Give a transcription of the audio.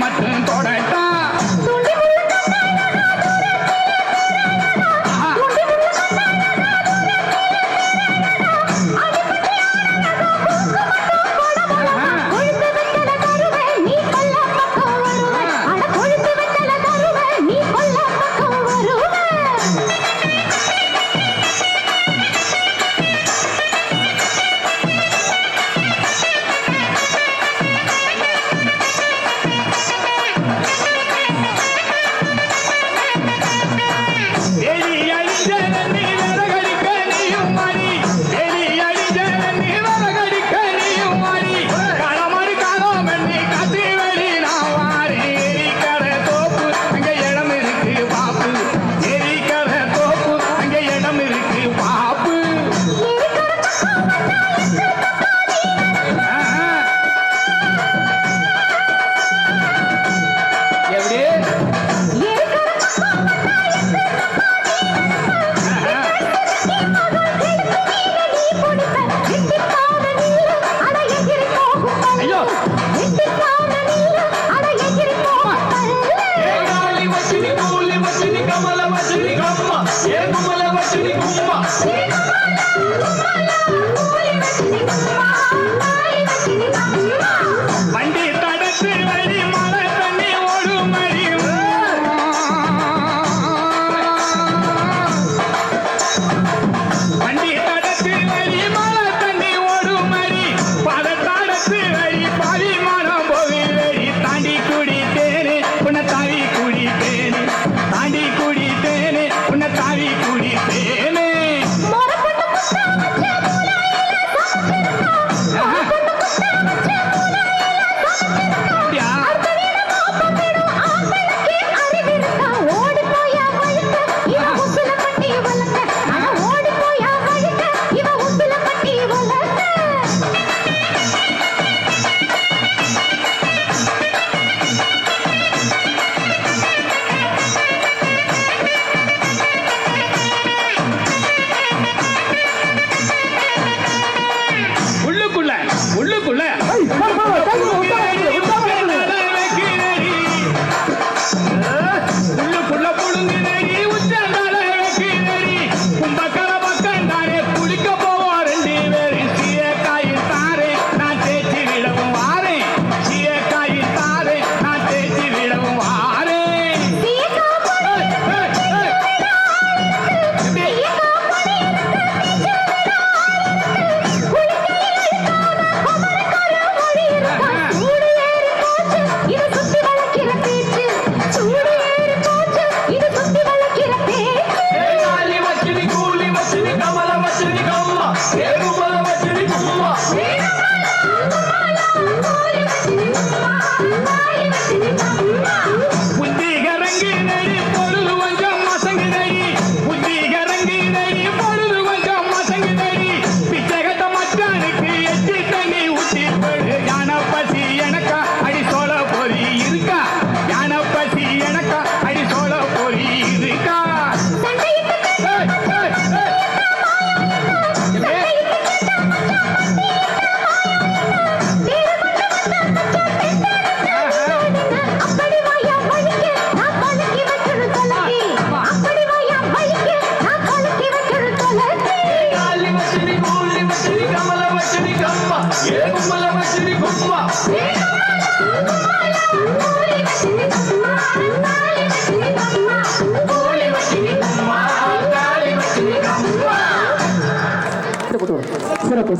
மட்டும் தொடட்டா வண்டி தடத்து வழி மழை தண்ணி ஓடும் மறியும் வண்டி தடத்து வழி மழை தண்ணி ஓடும் மறி பதத்தாடத்து வழி பரிமாணம் போவில் வழி தாண்டி குடித்தேனே உன்னை தாவி குடித்தேனே தாண்டி குடித்தேனே உன்னை தாவி குடித்தேனே உள்ளுக்குள்ள புழுங்கு நெறி உச்சந்தால வைக்கிறி கும்பக்கர பக்கம் தானே குளிக்க போவோம் ரெண்டு பேரு சீயக்காய் தாரே நான் தேய்ச்சி விடவும் வாரேன் சீயக்காய் தாரே நான் தேய்ச்சி விடவும் வாரேன் சிறப்பு